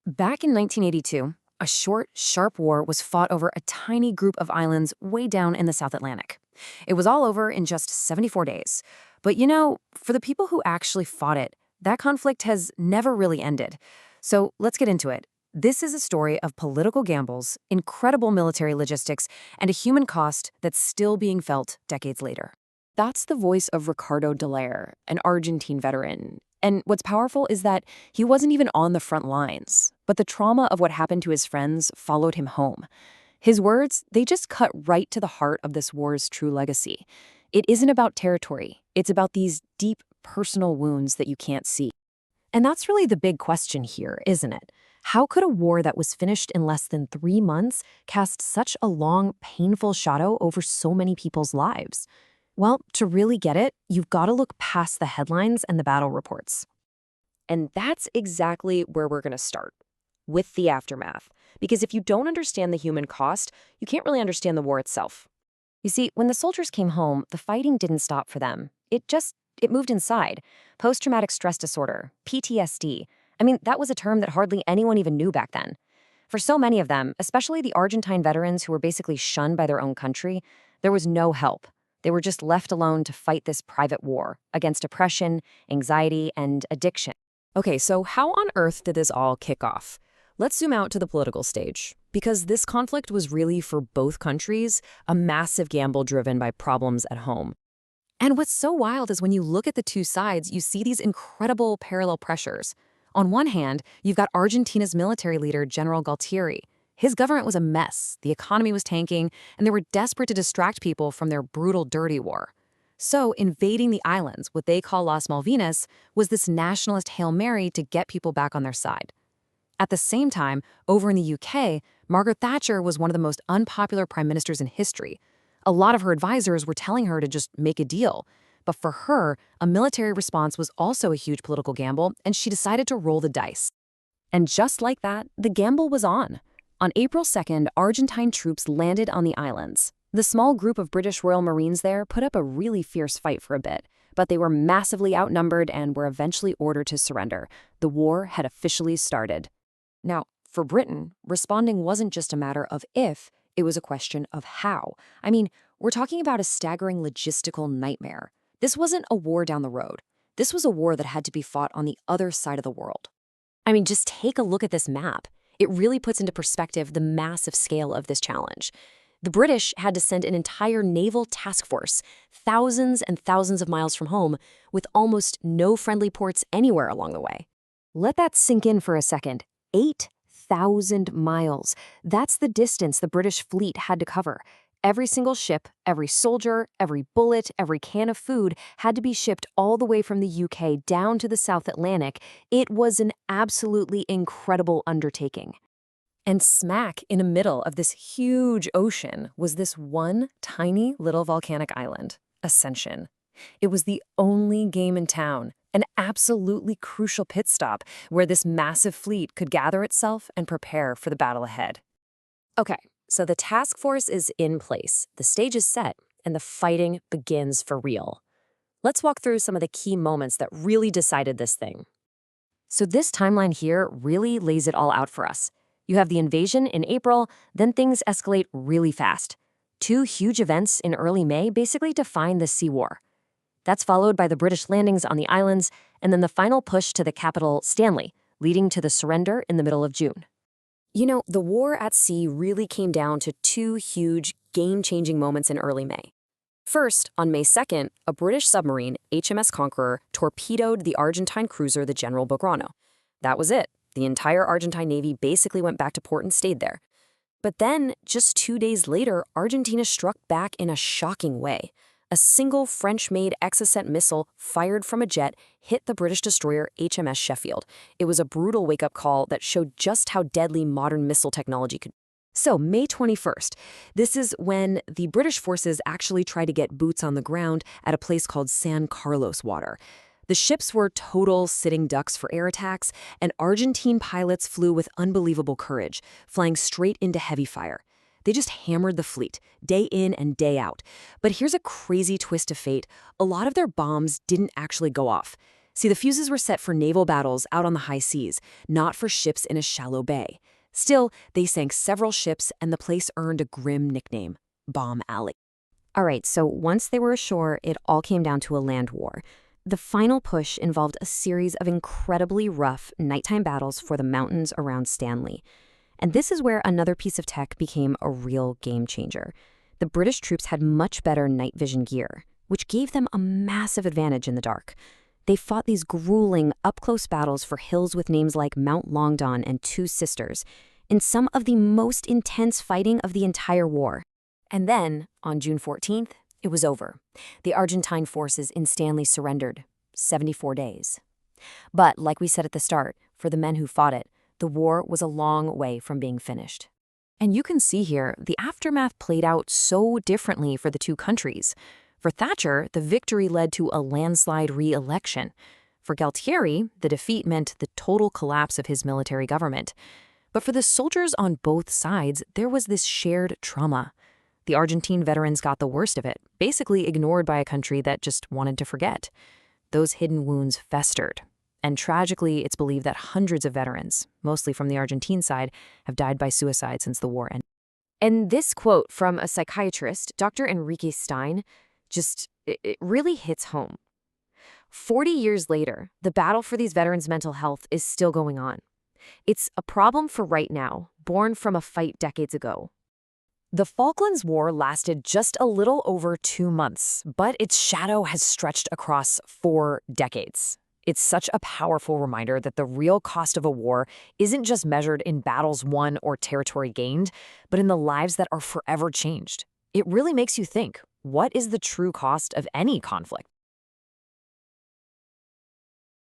Back in 1982, a short, sharp war was fought over a tiny group of islands way down in the South Atlantic. It was all over in just 74 days. But for the people who actually fought it, that conflict has never really ended. So let's get into it. This is a story of political gambles, incredible military logistics, and a human cost that's still being felt decades later. That's the voice of Ricardo Dallaire, an Argentine veteran. And what's powerful is that he wasn't even on the front lines, but the trauma of what happened to his friends followed him home. His words, they just cut right to the heart of this war's true legacy. It isn't about territory. It's about these deep personal wounds that you can't see. And that's really the big question here, isn't it? How could a war that was finished in less than 3 months cast such a long, painful shadow over so many people's lives? Well, to really get it, you've got to look past the headlines and the battle reports. And that's exactly where we're going to start, with the aftermath. Because if you don't understand the human cost, you can't really understand the war itself. You see, when the soldiers came home, the fighting didn't stop for them. It moved inside. Post-traumatic stress disorder, PTSD. I mean, that was a term that hardly anyone even knew back then. For so many of them, especially the Argentine veterans who were basically shunned by their own country, there was no help. They were just left alone to fight this private war against depression, anxiety, and addiction. Okay, so how on earth did this all kick off? Let's zoom out to the political stage, because this conflict was really, for both countries, a massive gamble driven by problems at home. And what's so wild is when you look at the two sides, you see these incredible parallel pressures. On one hand, you've got Argentina's military leader, General Galtieri. His government was a mess, the economy was tanking, and they were desperate to distract people from their brutal, dirty war. So invading the islands, what they call Las Malvinas, was this nationalist Hail Mary to get people back on their side. At the same time, over in the UK, Margaret Thatcher was one of the most unpopular prime ministers in history. A lot of her advisors were telling her to just make a deal. But for her, a military response was also a huge political gamble, and she decided to roll the dice. And just like that, the gamble was on. On April 2nd, Argentine troops landed on the islands. The small group of British Royal Marines there put up a really fierce fight for a bit, but they were massively outnumbered and were eventually ordered to surrender. The war had officially started. Now, for Britain, responding wasn't just a matter of if, it was a question of how. I mean, we're talking about a staggering logistical nightmare. This wasn't a war down the road. This was a war that had to be fought on the other side of the world. I mean, just take a look at this map. It really puts into perspective the massive scale of this challenge. The British had to send an entire naval task force, thousands and thousands of miles from home, with almost no friendly ports anywhere along the way. Let that sink in for a second. 8,000 miles. That's the distance the British fleet had to cover. Every single ship, every soldier, every bullet, every can of food had to be shipped all the way from the UK down to the South Atlantic. It was an absolutely incredible undertaking. And smack in the middle of this huge ocean was this one tiny little volcanic island, Ascension. It was the only game in town, an absolutely crucial pit stop where this massive fleet could gather itself and prepare for the battle ahead. Okay. So the task force is in place, the stage is set, and the fighting begins for real. Let's walk through some of the key moments that really decided this thing. So this timeline here really lays it all out for us. You have the invasion in April, then things escalate really fast. 2 huge events in early May basically define the Sea War. That's followed by the British landings on the islands, and then the final push to the capital, Stanley, leading to the surrender in the middle of June. The war at sea really came down to 2 huge, game-changing moments in early May. First, on May 2nd, a British submarine, HMS Conqueror, torpedoed the Argentine cruiser, the General Belgrano. That was it. The entire Argentine Navy basically went back to port and stayed there. But then, just 2 days later, Argentina struck back in a shocking way. A single French-made Exocet missile fired from a jet hit the British destroyer HMS Sheffield. It was a brutal wake-up call that showed just how deadly modern missile technology could be. So, May 21st, this is when the British forces actually tried to get boots on the ground at a place called San Carlos Water. The ships were total sitting ducks for air attacks, and Argentine pilots flew with unbelievable courage, flying straight into heavy fire. They just hammered the fleet, day in and day out. But here's a crazy twist of fate. A lot of their bombs didn't actually go off. See, the fuses were set for naval battles out on the high seas, not for ships in a shallow bay. Still, they sank several ships, and the place earned a grim nickname, Bomb Alley. All right, so once they were ashore, it all came down to a land war. The final push involved a series of incredibly rough nighttime battles for the mountains around Stanley. And this is where another piece of tech became a real game changer. The British troops had much better night vision gear, which gave them a massive advantage in the dark. They fought these grueling, up-close battles for hills with names like Mount Longdon and Two Sisters, in some of the most intense fighting of the entire war. And then, on June 14th, it was over. The Argentine forces in Stanley surrendered. 74 days. But, like we said at the start, for the men who fought it, the war was a long way from being finished. And you can see here, the aftermath played out so differently for the two countries. For Thatcher, the victory led to a landslide re-election. For Galtieri, the defeat meant the total collapse of his military government. But for the soldiers on both sides, there was this shared trauma. The Argentine veterans got the worst of it, basically ignored by a country that just wanted to forget. Those hidden wounds festered. And tragically, it's believed that hundreds of veterans, mostly from the Argentine side, have died by suicide since the war ended. And this quote from a psychiatrist, Dr. Enrique Stein, it really hits home. 40 years later, the battle for these veterans' mental health is still going on. It's a problem for right now, born from a fight decades ago. The Falklands War lasted just a little over 2 months, but its shadow has stretched across 4 decades. It's such a powerful reminder that the real cost of a war isn't just measured in battles won or territory gained, but in the lives that are forever changed. It really makes you think, what is the true cost of any conflict?